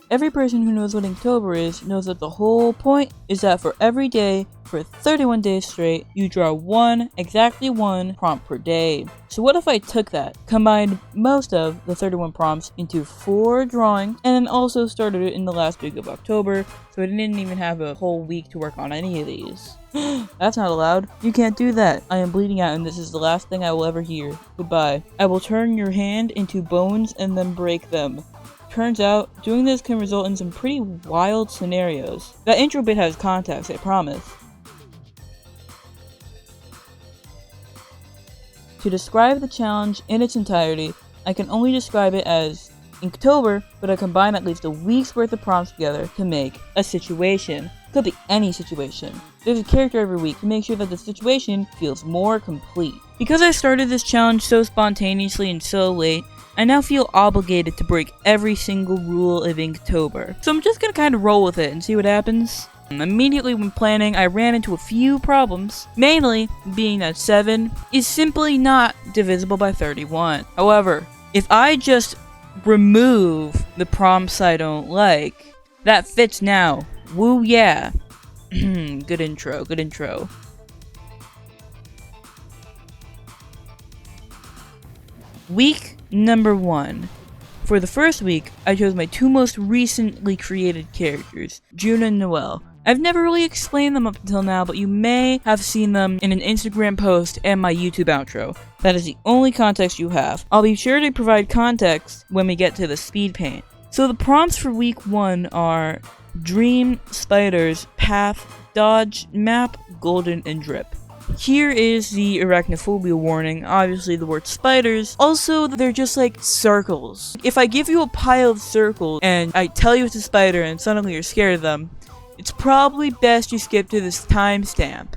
Every person who knows what Inktober is knows that the whole point is that for every day, for 31 days straight, you draw exactly one prompt per day. So what if I took that, combined most of the 31 prompts into 4 drawings, and then also started it in the last week of October, so I didn't even have a whole week to work on any of these. That's not allowed. You can't do that. I am bleeding out and this is the last thing I will ever hear. Goodbye. I will turn your hand into bones and then break them. Turns out, doing this can result in some pretty wild scenarios. That intro bit has context, I promise. To describe the challenge in its entirety, I can only describe it as Inktober, but I combine at least a week's worth of prompts together to make a situation. Could be any situation. There's a character every week to make sure that the situation feels more complete. Because I started this challenge so spontaneously and so late, I now feel obligated to break every single rule of Inktober. So I'm just gonna kind of roll with it and see what happens. Immediately when planning, I ran into a few problems, mainly being that 7 is simply not divisible by 31. However, if I just remove the prompts I don't like, that fits now. Woo yeah. Good intro, good intro. Week number 1. For the first week, I chose my 2 most recently created characters, June and Noelle. I've never really explained them up until now, but you may have seen them in an Instagram post and my YouTube outro. That is the only context you have. I'll be sure to provide context when we get to the speed paint. So the prompts for week 1 are Dream, Spiders, Path, Dodge, Map, Golden, and Drip. Here is the arachnophobia warning, obviously the word spiders. Also, they're just like circles. If I give you a pile of circles and I tell you it's a spider and suddenly you're scared of them, it's probably best you skip to this timestamp.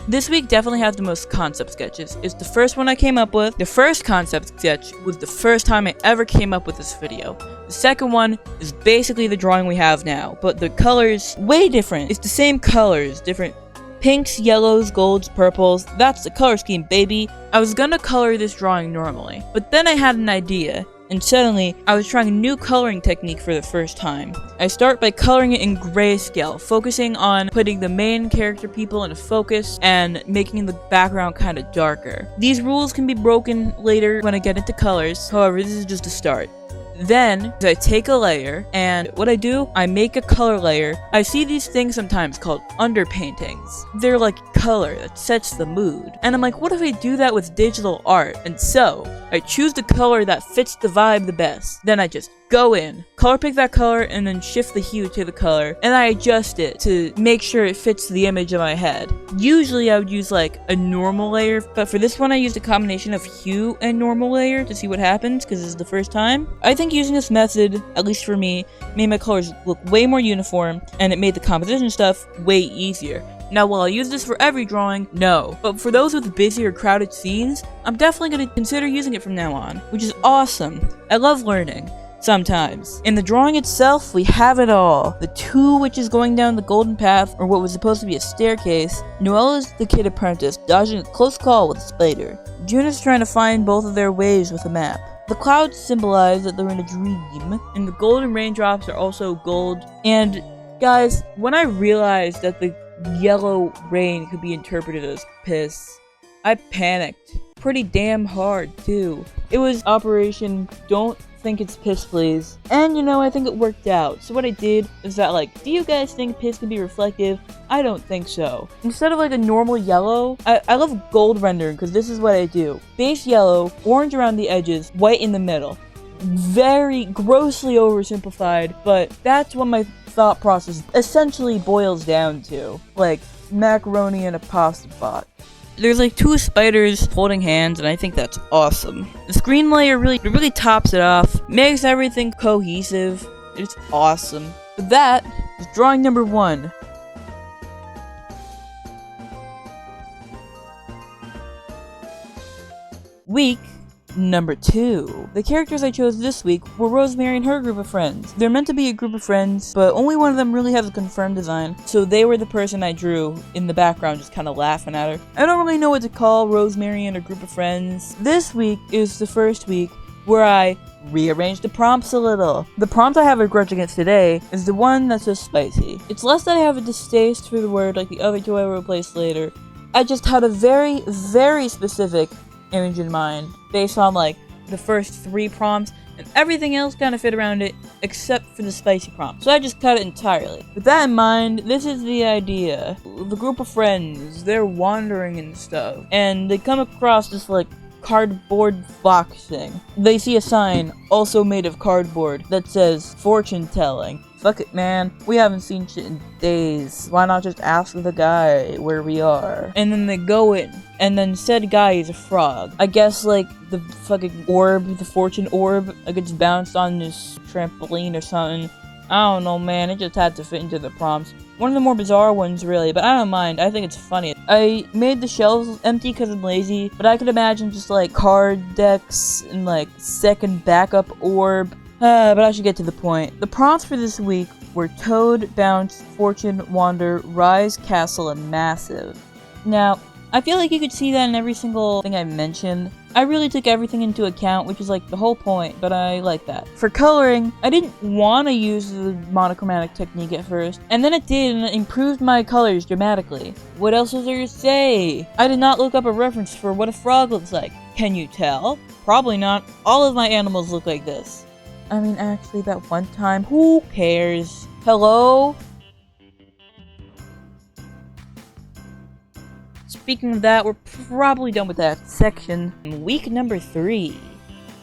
This week definitely has the most concept sketches. It's the first one I came up with. The first concept sketch was the first time I ever came up with this video. The second one is basically the drawing we have now, but the colors way different. It's the same colors, different pinks, yellows, golds, purples. That's the color scheme, baby. I was gonna color this drawing normally, but then I had an idea. And suddenly, I was trying a new coloring technique for the first time. I start by coloring it in grayscale, focusing on putting the main character people into focus and making the background kind of darker. These rules can be broken later when I get into colors, however, this is just a start. Then, I take a layer, and what I do, I make a color layer. I see these things sometimes called underpaintings. They're like color that sets the mood. And I'm like, what if I do that with digital art? And so, I choose the color that fits the vibe the best. Then I just go in, color pick that color, and then shift the hue to the color, and I adjust it to make sure it fits the image in my head. Usually I would use like a normal layer, but for this one I used a combination of hue and normal layer to see what happens, because this is the first time. I think using this method, at least for me, made my colors look way more uniform, and it made the composition stuff way easier. Now, will I use this for every drawing? No. But for those with busy or crowded scenes, I'm definitely going to consider using it from now on, which is awesome. I love learning. Sometimes. In the drawing itself, we have it all. The 2 witches going down the golden path, or what was supposed to be a staircase. Noelle is the kid apprentice, dodging a close call with a spider. June is trying to find both of their ways with a map. The clouds symbolize that they're in a dream, and the golden raindrops are also gold. And guys, when I realized that the yellow rain could be interpreted as piss, I panicked. Pretty damn hard, too. It was Operation Don't Think It's Piss Please, and you know, I think it worked out. So what I did is that, like, do you guys think piss can be reflective? I don't think so. Instead of like a normal yellow, I love gold rendering, because this is what I do. Base yellow, orange around the edges, white in the middle. Very grossly oversimplified, but that's what my thought process essentially boils down to. Like, macaroni and a pasta pot. There's like 2 spiders holding hands, and I think that's awesome. The screen layer really tops it off, makes everything cohesive. It's awesome. But that is drawing number 1. Week number 2. The characters I chose this week were Rosemary and her group of friends. They're meant to be a group of friends, but only one of them really has a confirmed design, so they were the person I drew in the background just kind of laughing at her. I don't really know what to call Rosemary and her group of friends. This week is the first week where I rearrange the prompts a little. The prompt I have a grudge against today is the one that says spicy. It's less that I have a distaste for the word like the other two I will replace later. I just had a very, very specific image in mind based on like the first 3 prompts, and everything else kind of fit around it except for the spicy prompt. So I just cut it entirely. With that in mind, this is the idea. The group of friends, they're wandering and stuff, and they come across this like cardboard box thing. They see a sign, also made of cardboard, that says fortune telling. Fuck it, man. We haven't seen shit in days. Why not just ask the guy where we are? And then they go in, and then said guy is a frog. I guess like the fucking orb, the fortune orb, like it's bounced on this trampoline or something. I don't know, man. It just had to fit into the prompts. One of the more bizarre ones, really, but I don't mind. I think it's funny. I made the shelves empty because I'm lazy, but I could imagine just like card decks and like second backup orb. But I should get to the point. The prompts for this week were Toad, Bounce, Fortune, Wander, Rise, Castle, and Massive. Now, I feel like you could see that in every single thing I mentioned. I really took everything into account, which is like the whole point, but I like that. For coloring, I didn't want to use the monochromatic technique at first, and then it did, and it improved my colors dramatically. What else was there to say? I did not look up a reference for what a frog looks like. Can you tell? Probably not. All of my animals look like this. I mean, actually, that one time, who cares? Hello? Speaking of that, we're probably done with that section. Week number 3.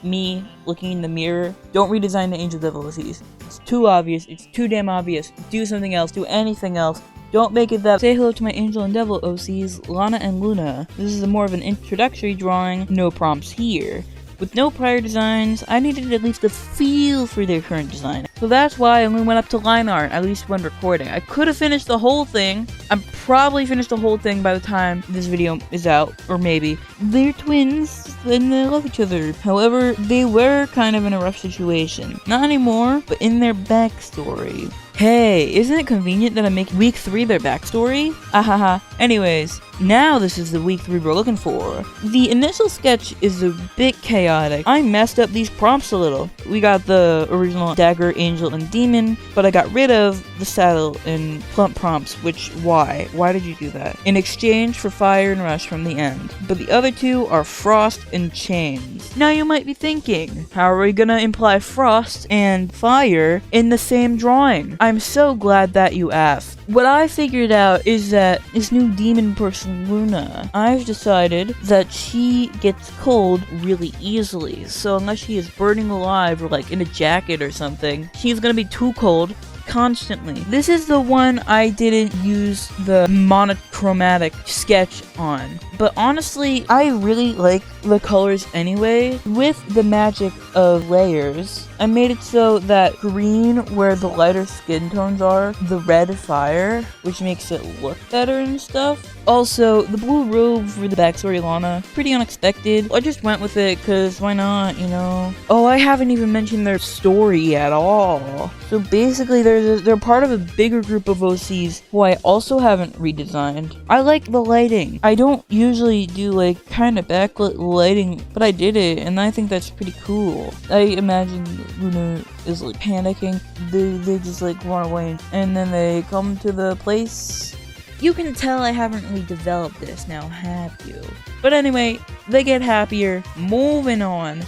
Me looking in the mirror. Don't redesign the Angel Devil OCs. It's too obvious. It's too damn obvious. Do something else. Do anything else. Don't make it that. Say hello to my Angel and Devil OCs, Lana and Luna. This is more of an introductory drawing. No prompts here. With no prior designs, I needed at least a feel for their current design. So that's why I only went up to line art, at least when recording. I could have finished the whole thing. I'm probably finished the whole thing by the time this video is out, or maybe. They're twins, and they love each other. However, they were kind of in a rough situation. Not anymore, but in their backstory. Hey, isn't it convenient that I make week 3 their backstory? Ahaha. Anyways, now this is the week 3 we're looking for. The initial sketch is a bit chaotic. I messed up these prompts a little. We got the original Dagger, Angel, and Demon, but I got rid of the Saddle and Plump prompts, which, why? Why did you do that? In exchange for Fire and Rush from the end. But the other two are Frost and Chains. Now you might be thinking, how are we gonna imply Frost and Fire in the same drawing? I'm so glad that you asked. What I figured out is that this new demon person, Luna, I've decided that she gets cold really easily. So unless she is burning alive or like in a jacket or something, she's gonna be too cold constantly. This is the one I didn't use the monochromatic sketch on. But honestly, I really like the colors anyway. With the magic of layers, I made it so that green, where the lighter skin tones are, the red fire, which makes it look better and stuff. Also, the blue robe for the backstory Lana, pretty unexpected. I just went with it because why not, you know? Oh, I haven't even mentioned their story at all. So basically, they're part of a bigger group of OCs who I also haven't redesigned. I like the lighting. I don't usually do like kind of backlit lighting, but I did it, and I think that's pretty cool. I imagine Luna is like panicking. They just like run away, and then they come to the place. You can tell I haven't really developed this now, have you? But anyway, they get happier. Moving on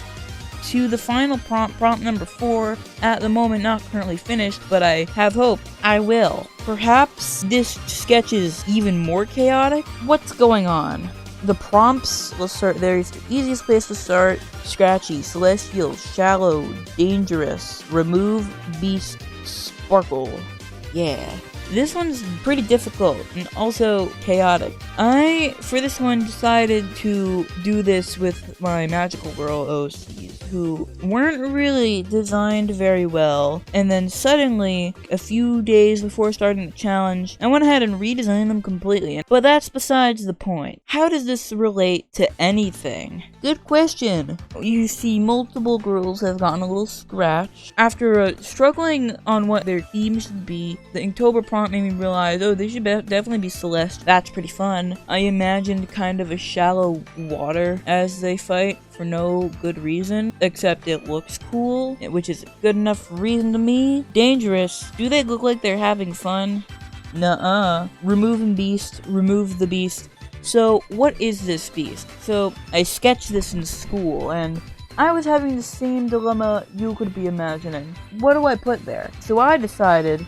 to the final prompt number 4. At the moment, not currently finished, but I have hope I will. Perhaps this sketch is even more chaotic? What's going on? The prompts, let's start there. It's the easiest place to start. Scratchy, Celestial, Shallow, Dangerous, Remove, Beast, Sparkle. Yeah. This one's pretty difficult and also chaotic. I, for this one, decided to do this with my Magical Girl OCs, who weren't really designed very well, and then suddenly, a few days before starting the challenge, I went ahead and redesigned them completely. But that's besides the point. How does this relate to anything? Good question. You see multiple girls have gotten a little scratch. After struggling on what their theme should be, the Inktober prompt prompt made me realize, oh, they should definitely be Celeste. That's pretty fun. I imagined kind of a shallow water as they fight for no good reason, except it looks cool, which is good enough reason to me. Dangerous. Do they look like they're having fun? Nuh-uh. Remove the beast. So, what is this beast? So, I sketched this in school, and I was having the same dilemma you could be imagining. What do I put there? So I decided,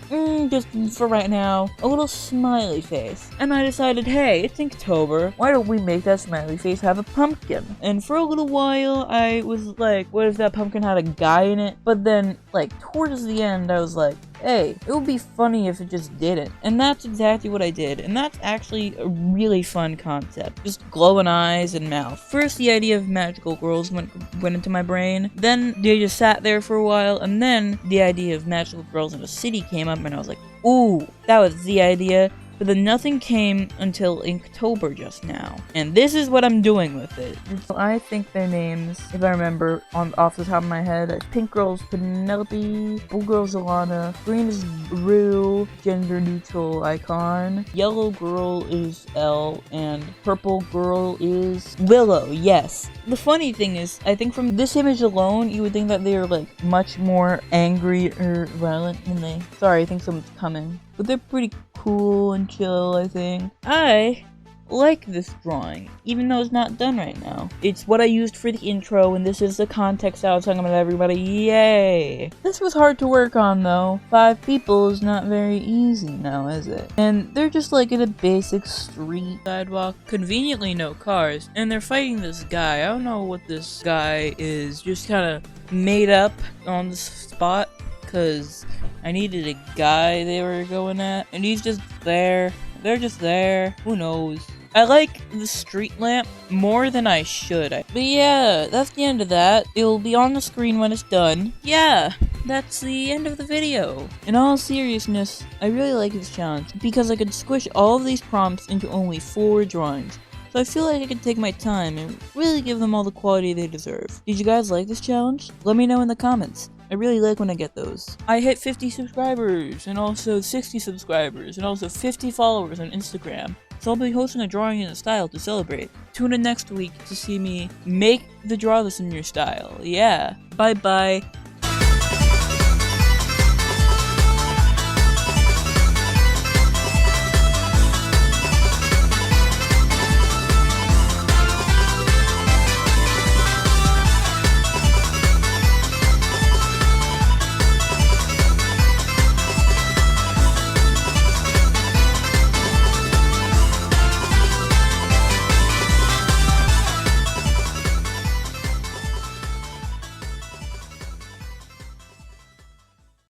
just for right now, a little smiley face. And I decided, hey, it's Inktober. Why don't we make that smiley face have a pumpkin? And for a little while, I was like, what if that pumpkin had a guy in it? But then, like, towards the end, I was like, hey, it would be funny if it just didn't. And that's exactly what I did. And that's actually a really fun concept. Just glowing eyes and mouth. First, the idea of magical girls went into my brain. Then they just sat there for a while. And then the idea of magical girls in a city came up. And I was like, ooh, that was the idea. But then nothing came until Inktober just now. And this is what I'm doing with it. So I think their names, if I remember off the top of my head, pink girl's Penelope, blue girl's Alana, green is Rue, gender neutral icon, yellow girl is Elle, and purple girl is Willow, yes. The funny thing is, I think from this image alone, you would think that they are like much more angry or violent than they. Sorry, I think someone's coming. But they're pretty cool and chill, I think. I like this drawing, even though it's not done right now. It's what I used for the intro, and this is the context I was talking about everybody. Yay! This was hard to work on, though. 5 people is not very easy now, is it? And they're just like in a basic street sidewalk. Conveniently no cars. And they're fighting this guy. I don't know what this guy is. Just kind of made up on the spot. Because I needed a guy they were going at, and he's just there. They're just there. Who knows? I like the street lamp more than I should. But yeah, that's the end of that. It'll be on the screen when it's done. Yeah, that's the end of the video. In all seriousness, I really like this challenge because I could squish all of these prompts into only 4 drawings. So I feel like I can take my time and really give them all the quality they deserve. Did you guys like this challenge? Let me know in the comments. I really like when I get those. I hit 50 subscribers, and also 60 subscribers, and also 50 followers on Instagram. So I'll be hosting a drawing in a style to celebrate. Tune in next week to see me make the draw this in your style. Yeah. Bye bye.